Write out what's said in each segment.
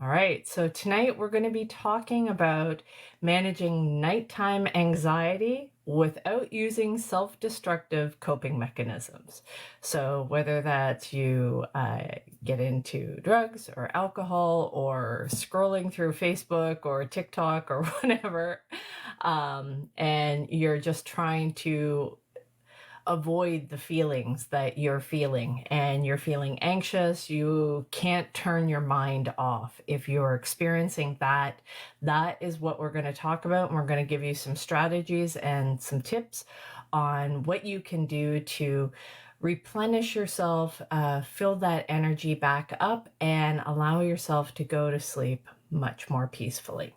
All right, so tonight we're going to be talking about managing nighttime anxiety without using self-destructive coping mechanisms. So whether that's you get into drugs or alcohol or scrolling through Facebook or TikTok or whatever, and you're just trying to avoid the feelings that you're feeling and you're feeling anxious, you can't turn your mind off. If you're experiencing that, that is what we're going to talk about. And we're going to give you some strategies and some tips on what you can do to replenish yourself, fill that energy back up, and allow yourself to go to sleep much more peacefully.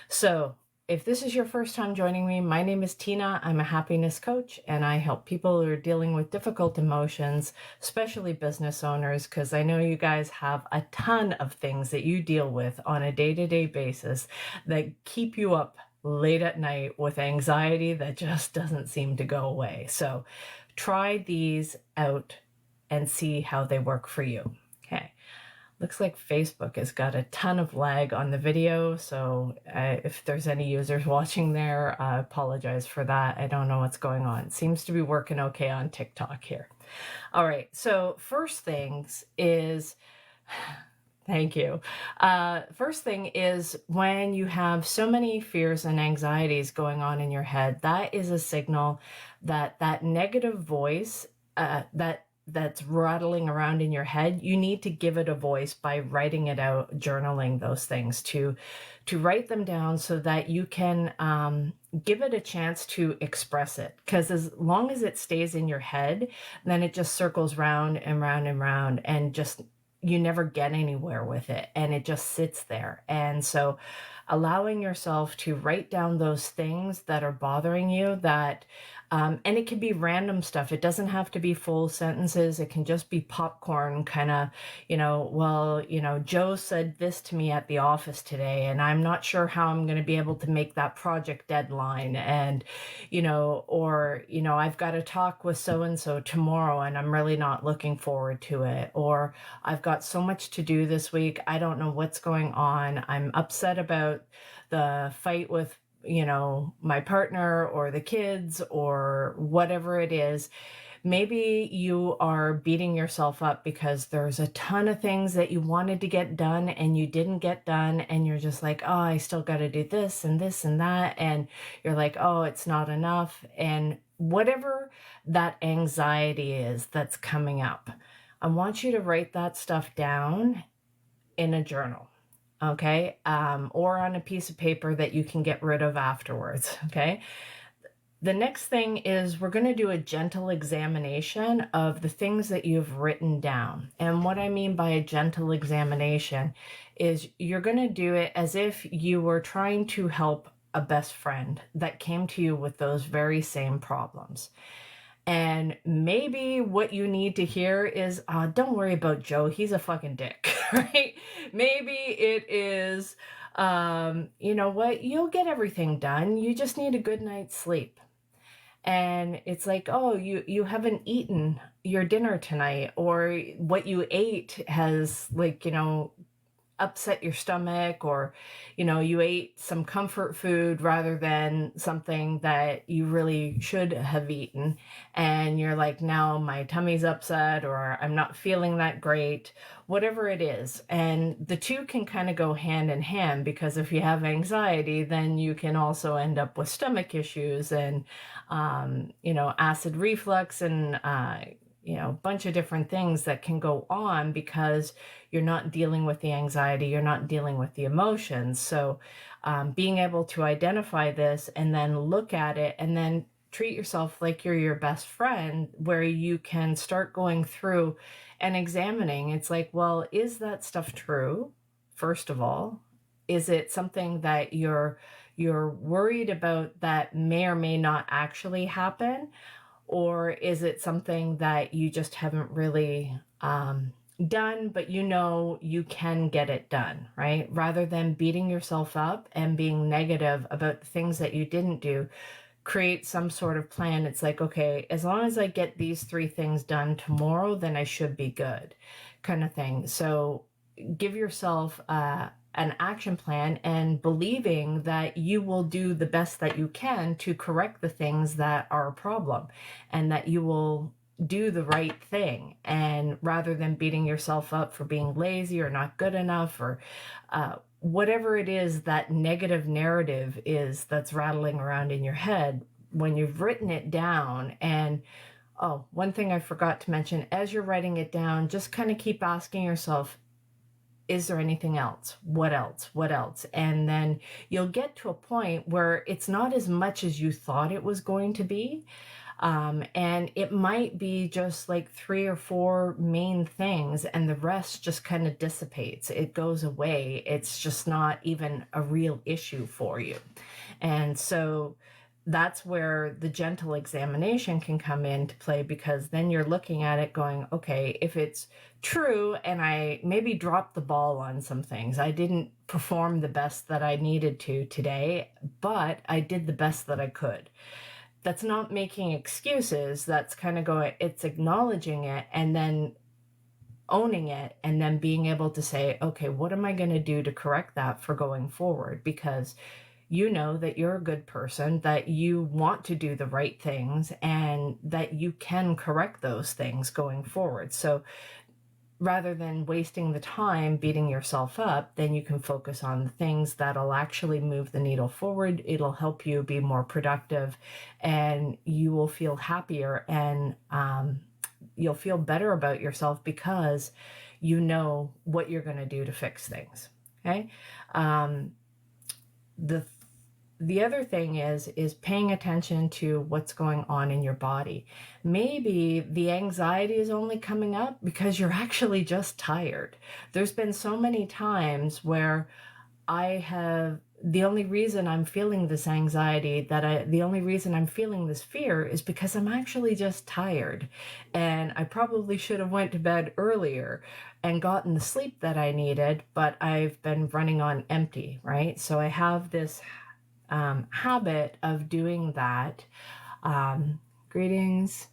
So, if this is your first time joining me, my name is Tina. I'm a happiness coach and I help people who are dealing with difficult emotions, especially business owners, because I know you guys have a ton of things that you deal with on a day-to-day basis that keep you up late at night with anxiety that just doesn't seem to go away. So try these out and see how they work for you. Okay. Looks like Facebook has got a ton of lag on the video, so if there's any users watching there, I apologize for that. I don't know what's going on. It seems to be working okay on TikTok here. All right, so first things is, thank you. First thing is when you have so many fears and anxieties going on in your head, that is a signal that that negative voice, that's rattling around in your head, you need to give it a voice by writing it out, journaling those things, to write them down so that you can give it a chance to express it. Because as long as it stays in your head, then it just circles round and round and round, and just you never get anywhere with it, and it just sits there. And so allowing yourself to write down those things that are bothering you, that and it can be random stuff. It doesn't have to be full sentences. It can just be popcorn kind of, Joe said this to me at the office today, and I'm not sure how I'm going to be able to make that project deadline. And, I've got to talk with so-and-so tomorrow, and I'm really not looking forward to it. Or I've got so much to do this week. I don't know what's going on. I'm upset about the fight with my partner or the kids or whatever it is. Maybe you are beating yourself up because there's a ton of things that you wanted to get done and you didn't get done, and you're just like, oh, I still got to do this and this and that, and you're like, oh, it's not enough. And whatever that anxiety is that's coming up, I want you to write that stuff down in a journal. Okay, or on a piece of paper that you can get rid of afterwards. Okay, the next thing is we're going to do a gentle examination of the things that you've written down. And what I mean by a gentle examination is you're going to do it as if you were trying to help a best friend that came to you with those very same problems. And maybe what you need to hear is, don't worry about Joe, he's a fucking dick, right? Maybe it is, you know what, you'll get everything done. You just need a good night's sleep. And it's like, oh, you haven't eaten your dinner tonight, or what you ate has, upset your stomach, or you ate some comfort food rather than something that you really should have eaten, and you're like, now my tummy's upset, or I'm not feeling that great, whatever it is. And the two can kind of go hand in hand, because if you have anxiety, then you can also end up with stomach issues and acid reflux and a bunch of different things that can go on because you're not dealing with the anxiety, you're not dealing with the emotions. So being able to identify this and then look at it and then treat yourself like you're your best friend, where you can start going through and examining. It's like, well, is that stuff true? First of all, is it something that you're worried about that may or may not actually happen? Or is it something that you just haven't really done, but you can get it done, right? Rather than beating yourself up and being negative about the things that you didn't do, create some sort of plan. It's like, okay, as long as I get these 3 things done tomorrow, then I should be good, kind of thing. So give yourself an action plan and believing that you will do the best that you can to correct the things that are a problem, and that you will do the right thing. And rather than beating yourself up for being lazy or not good enough, or whatever it is that negative narrative is that's rattling around in your head, when you've written it down. And oh, one thing I forgot to mention, as you're writing it down, just kind of keep asking yourself, is there anything else? What else? What else? And then you'll get to a point where it's not as much as you thought it was going to be. And it might be just like 3 or 4 main things, and the rest just kind of dissipates. It goes away. It's just not even a real issue for you. And so that's where the gentle examination can come into play, because then you're looking at it going, okay, if it's true and I maybe dropped the ball on some things, I didn't perform the best that I needed to today, but I did the best that I could. That's not making excuses. That's kind of going, it's acknowledging it and then owning it, and then being able to say, okay, what am I going to do to correct that for going forward? Because you know that you're a good person, that you want to do the right things, and that you can correct those things going forward. So rather than wasting the time beating yourself up, then you can focus on the things that'll actually move the needle forward. It'll help you be more productive, and you will feel happier, and you'll feel better about yourself because you know what you're going to do to fix things. Okay. The other thing is paying attention to what's going on in your body. Maybe the anxiety is only coming up because you're actually just tired. There's been so many times where the only reason I'm feeling this anxiety, the only reason I'm feeling this fear is because I'm actually just tired. And I probably should have went to bed earlier and gotten the sleep that I needed, but I've been running on empty, right? So I have this habit of doing that. Greetings.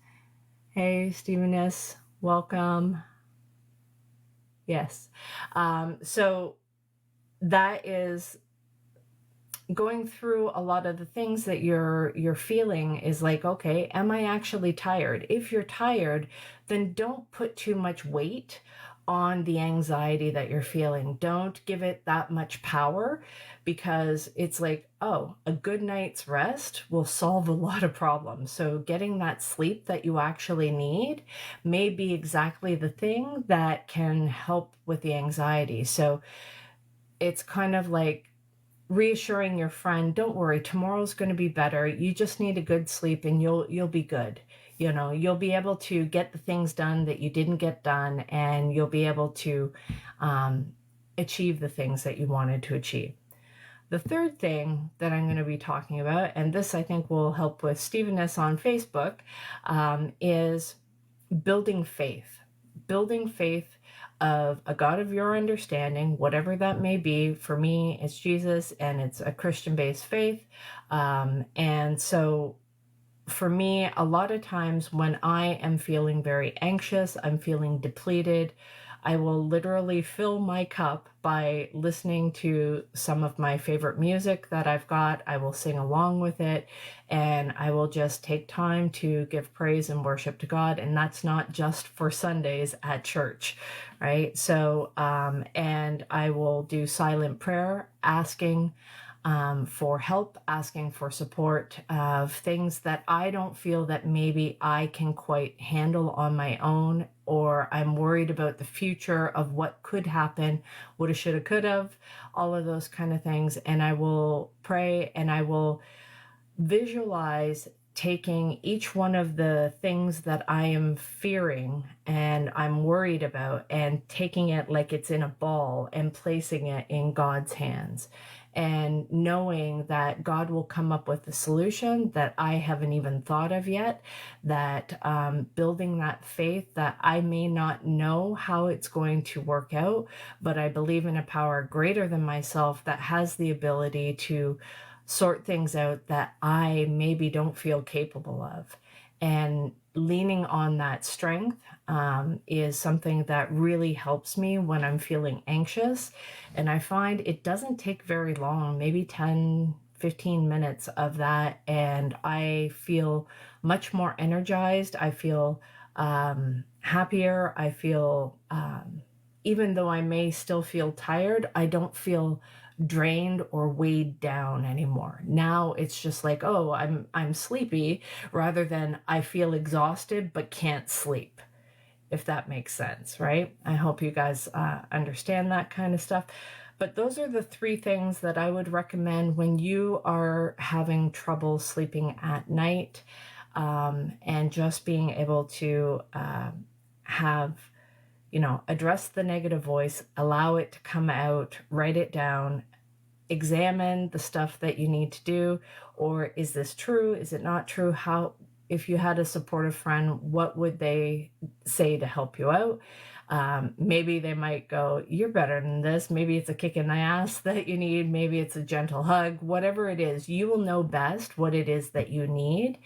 Hey, Stepheness, welcome. Yes. So that is going through a lot of the things that you're feeling is like, okay, am I actually tired? If you're tired, then don't put too much weight on the anxiety that you're feeling. Don't give it that much power, because it's like, oh, a good night's rest will solve a lot of problems. So getting that sleep that you actually need may be exactly the thing that can help with the anxiety. So it's kind of like reassuring your friend, don't worry, tomorrow's going to be better. You just need a good sleep and you'll be good. You know, you'll be able to get the things done that you didn't get done, and you'll be able to achieve the things that you wanted to achieve. The third thing that I'm going to be talking about, and this I think will help with Stevenness on Facebook, is building faith. Building faith of a God of your understanding, whatever that may be. For me, it's Jesus, and it's a Christian-based faith. And so for me, a lot of times when I am feeling very anxious, I'm feeling depleted, I will literally fill my cup by listening to some of my favorite music that I've got. I will sing along with it, and I will just take time to give praise and worship to God. And that's not just for Sundays at church, right? So, and I will do silent prayer, asking for help, asking for support of things that I don't feel that maybe I can quite handle on my own, or I'm worried about the future of what could happen, woulda, shoulda, coulda, all of those kind of things. And I will pray, and I will visualize taking each one of the things that I am fearing and I'm worried about, and taking it like it's in a ball and placing it in God's hands, and knowing that God will come up with a solution that I haven't even thought of yet, that building that faith that I may not know how it's going to work out, but I believe in a power greater than myself that has the ability to sort things out that I maybe don't feel capable of. And leaning on that strength is something that really helps me when I'm feeling anxious. And I find it doesn't take very long, maybe 10, 15 minutes of that. And I feel much more energized. I feel happier. I feel, even though I may still feel tired, I don't feel drained or weighed down anymore. Now it's just like, oh, I'm sleepy, rather than I feel exhausted but can't sleep, if that makes sense, right? I hope you guys understand that kind of stuff. But those are the three things that I would recommend when you are having trouble sleeping at night, and just being able to have, address the negative voice, allow it to come out, write it down, examine the stuff that you need to do. Or is this true? Is it not true? How, if you had a supportive friend, what would they say to help you out? Maybe they might go, you're better than this. Maybe it's a kick in the ass that you need. Maybe it's a gentle hug. Whatever it is, you will know best what it is that you need.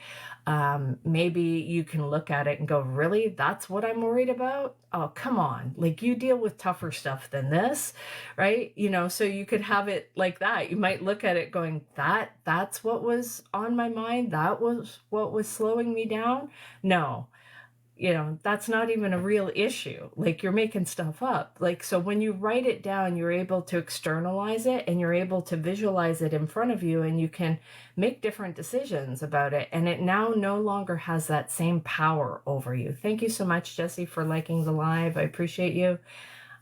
Maybe you can look at it and go, really? That's what I'm worried about? Oh, come on. Like, you deal with tougher stuff than this, right? So you could have it like that. You might look at it going, that's what was on my mind. That was what was slowing me down. No, that's not even a real issue. Like, you're making stuff up. Like, so when you write it down, you're able to externalize it, and you're able to visualize it in front of you, and you can make different decisions about it. And it now no longer has that same power over you. Thank you so much, Jesse, for liking the live. I appreciate you.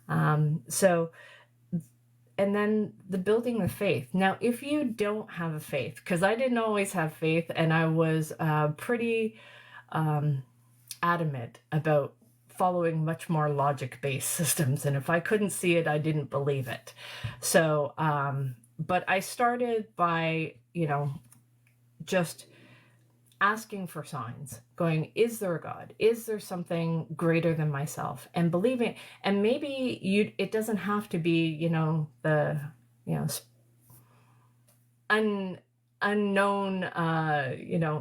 And then the building the faith. Now, if you don't have a faith, because I didn't always have faith, and I was pretty adamant about following much more logic-based systems, and if I couldn't see it, I didn't believe it. So but I started by just asking for signs, going, is there a God? Is there something greater than myself? And believing. And maybe it doesn't have to be the unknown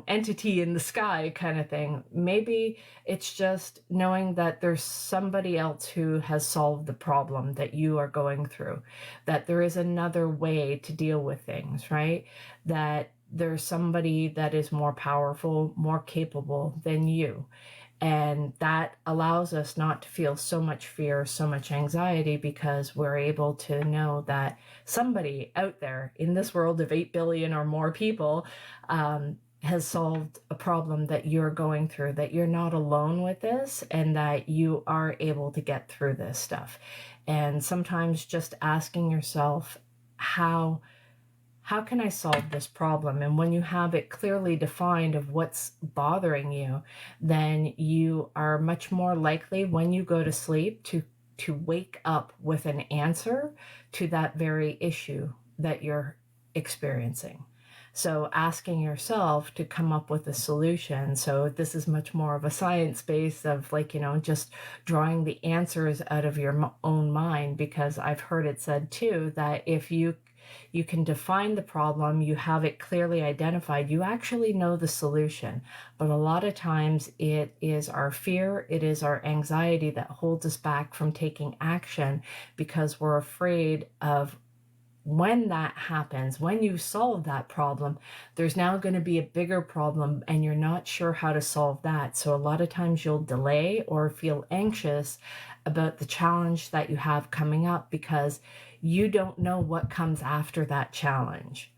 entity in the sky kind of thing. Maybe it's just knowing that there's somebody else who has solved the problem that you are going through, that there is another way to deal with things, right? That there's somebody that is more powerful, more capable than you. And that allows us not to feel so much fear, so much anxiety, because we're able to know that somebody out there in this world of 8 billion or more people has solved a problem that you're going through, that you're not alone with this, and that you are able to get through this stuff. And sometimes just asking yourself, how can I solve this problem? And when you have it clearly defined of what's bothering you, then you are much more likely when you go to sleep to wake up with an answer to that very issue that you're experiencing. So asking yourself to come up with a solution. So this is much more of a science base of just drawing the answers out of your own mind, because I've heard it said too, that if you can define the problem, you have it clearly identified, you actually know the solution. But a lot of times it is our fear, it is our anxiety that holds us back from taking action, because we're afraid of when that happens, when you solve that problem, there's now going to be a bigger problem, and you're not sure how to solve that. So a lot of times you'll delay or feel anxious about the challenge that you have coming up, because you don't know what comes after that challenge.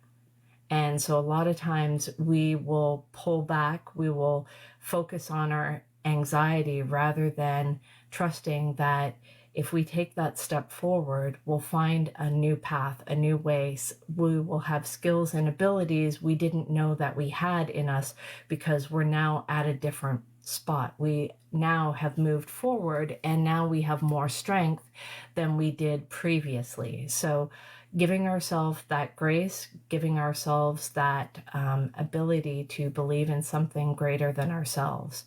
And so a lot of times we will pull back, we will focus on our anxiety rather than trusting that if we take that step forward, we'll find a new path, a new way. We will have skills and abilities we didn't know that we had in us, because we're now at a different spot. We now have moved forward, and now we have more strength than we did previously. So giving ourselves that grace, giving ourselves that ability to believe in something greater than ourselves.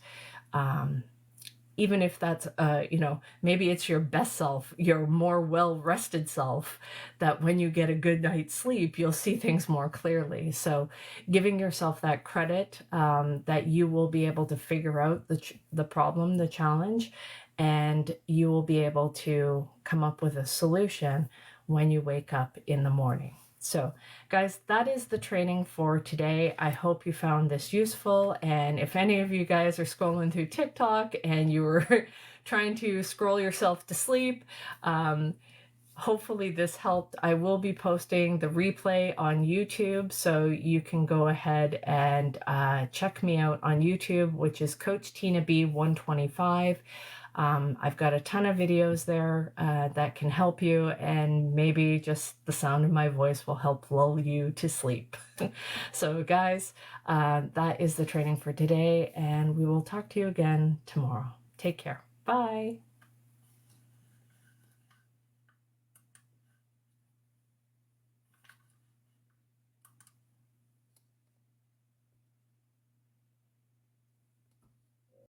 even if that's, maybe it's your best self, your more well-rested self, that when you get a good night's sleep, you'll see things more clearly. So giving yourself that credit, that you will be able to figure out the problem, the challenge, and you will be able to come up with a solution when you wake up in the morning. So guys, that is the training for today. I hope you found this useful. And if any of you guys are scrolling through TikTok and you were trying to scroll yourself to sleep, hopefully this helped. I will be posting the replay on YouTube, so you can go ahead and check me out on YouTube, which is Coach Tina B 125. I've got a ton of videos there that can help you, and maybe just the sound of my voice will help lull you to sleep. So guys, that is the training for today, and we will talk to you again tomorrow. Take care. Bye.